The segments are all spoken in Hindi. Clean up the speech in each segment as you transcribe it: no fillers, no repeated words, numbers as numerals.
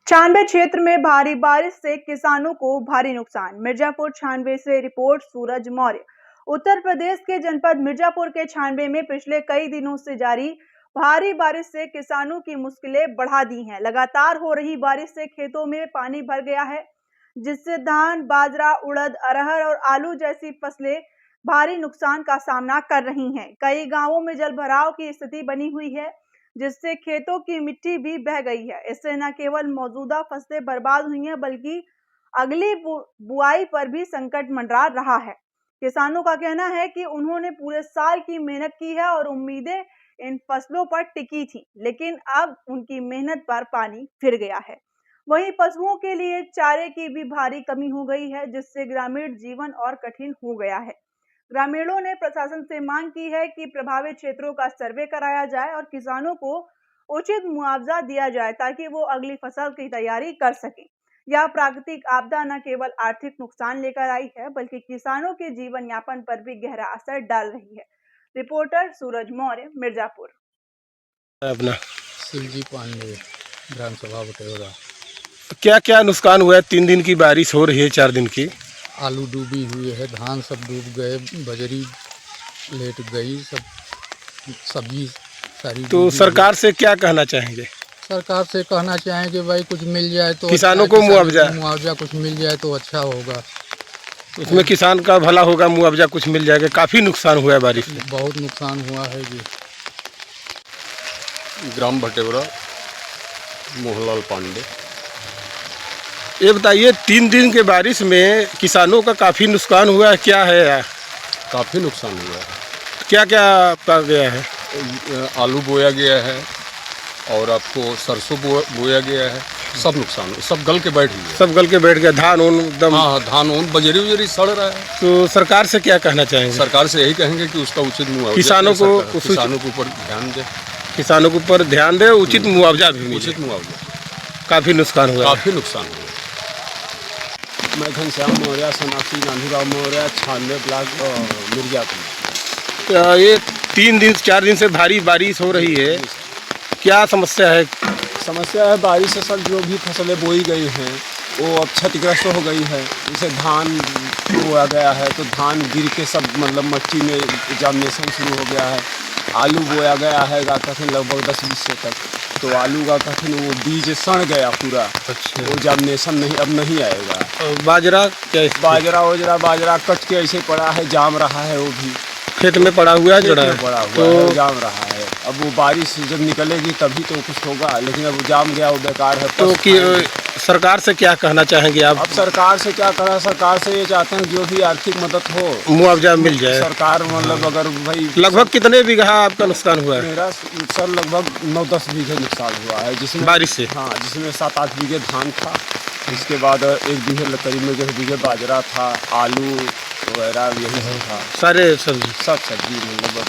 छानबे क्षेत्र में भारी बारिश से किसानों को भारी नुकसान। मिर्जापुर छानबे से रिपोर्ट सूरज मौर्य। उत्तर प्रदेश के जनपद मिर्जापुर के छानबे में पिछले कई दिनों से जारी भारी बारिश से किसानों की मुश्किलें बढ़ा दी हैं। लगातार हो रही बारिश से खेतों में पानी भर गया है, जिससे धान, बाजरा, उड़द, अरहर और आलू जैसी फसलें भारी नुकसान का सामना कर रही हैं। कई गांवों में जलभराव की स्थिति बनी हुई है, जिससे खेतों की मिट्टी भी बह गई है। इससे न केवल मौजूदा फसलें बर्बाद हुई हैं, बल्कि अगली बुआई पर भी संकट मंडरा रहा है। किसानों का कहना है कि उन्होंने पूरे साल की मेहनत की है और उम्मीदें इन फसलों पर टिकी थी, लेकिन अब उनकी मेहनत पर पानी फिर गया है। वहीं पशुओं के लिए चारे की भी भारी कमी हो गई है, जिससे ग्रामीण जीवन और कठिन हो गया है। ग्रामीणों ने प्रशासन से मांग की है कि प्रभावित क्षेत्रों का सर्वे कराया जाए और किसानों को उचित मुआवजा दिया जाए, ताकि वो अगली फसल की तैयारी कर सकें। यह प्राकृतिक आपदा न केवल आर्थिक नुकसान लेकर आई है, बल्कि किसानों के जीवन यापन पर भी गहरा असर डाल रही है। रिपोर्टर सूरज मौर्य, मिर्जापुर। अपना शिवजी पांडे, ग्राम सभा बटेवरा। क्या क्या नुकसान हुआ है? 3 दिन की बारिश हो रही है, 4 दिन की। आलू डूबी हुई है, धान सब डूब गए, बजरी लेट गई, सब सब्जी सारी। तो सरकार से क्या कहना चाहेंगे? सरकार से कहना चाहेंगे भाई कुछ मिल जाए तो किसानों अच्छा, को मुआवजा कुछ मिल जाए तो अच्छा होगा। उसमें किसान का भला होगा, मुआवजा कुछ मिल जाएगा। काफी नुकसान हुआ है बारिश से। बहुत नुकसान हुआ है जी। ग्राम भटेवरा, मोहनलाल पांडे। ये बताइए, 3 दिन के बारिश में किसानों का काफी नुकसान हुआ है, क्या है? काफ़ी नुकसान हुआ है। क्या क्या पा गया है? आलू बोया गया है और आपको सरसों बोया गया है। सब नुकसान, सब गल के बैठ गया। सब गल के बैठ गया, धान उन एकदम। हाँ, धान उन बजरी उजरी सड़ रहा है। तो सरकार से क्या कहना चाहेंगे? सरकार से यही कहेंगे कि उसका उचित मुआवजा किसानों को ऊपर ध्यान दे। किसानों के ऊपर ध्यान दे, उचित मुआवजा भी मिले। उचित मुआवजा। काफी नुकसान हुआ। काफ़ी नुकसान हुआ। मैं घनश्याम मौर्य, सोनाक्षी नानूराव मौर्य, 96 ब्लॉक मिर्जापुर। ये 3 दिन 4 दिन से भारी बारिश हो रही है, क्या समस्या है? समस्या है बारिश से सब जो भी फसलें बोई गई हैं वो अब क्षतिग्रस्त हो गई है। जैसे धान बोया गया है तो धान गिर के सब मतलब मिट्टी में जार्मिनेशन शुरू हो गया है। आलू बोया गया है कथन लगभग 10-20 से तक, तो आलू का कथन वो बीज सड़ गया पूरा। अच्छा। वो जार्मिनेशन नहीं, अब नहीं आएगा। और बाजरा क्या? बाजरा कट के ऐसे पड़ा है, जाम रहा है। वो भी खेत में पड़ा हुआ है, खेत जड़ा में है पड़ा हुआ तो है, जाम रहा है। अब वो बारिश जब निकलेगी तभी तो कुछ होगा, लेकिन अब जाम गया, वो बेकार है। तो कि सरकार से क्या कहना चाहेंगे आप? अब सरकार से क्या करा, सरकार से ये चाहते हैं जो भी आर्थिक मदद हो, मुआवजा मिल जाए। सरकार मतलब अगर भाई। लगभग कितने बीघा आपका नुकसान हुआ है? मेरा सर लगभग 9-10 बीघे नुकसान हुआ है, जिसमें बारिश से। हाँ, जिसमें 7-8 बीघे धान था। इसके बाद 1 बीघे करीब में 10 बीघे बाजरा था, आलू वगैरह यही सब था। सारे सब्जी सब सब्जी मतलब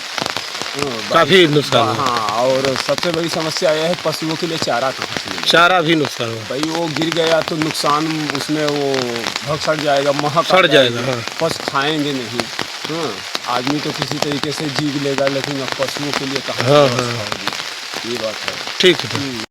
काफी नुकसान हुआ। हाँ, और सबसे बड़ी समस्या यह है पशुओं के लिए चारा कहाँ से मिलेगा। चारा भी नुकसान हुआ भाई वो गिर गया तो नुकसान, उसमें वो भग सड़ जाएगा, महक सड़ जाएगा। हाँ। पशु खाएंगे नहीं। हाँ, आदमी तो किसी तरीके से जीव लेगा, लेकिन अब पशुओं के लिए कहाँ हाँ, से व्यवस्था होगी? ये बात है। ठीक है।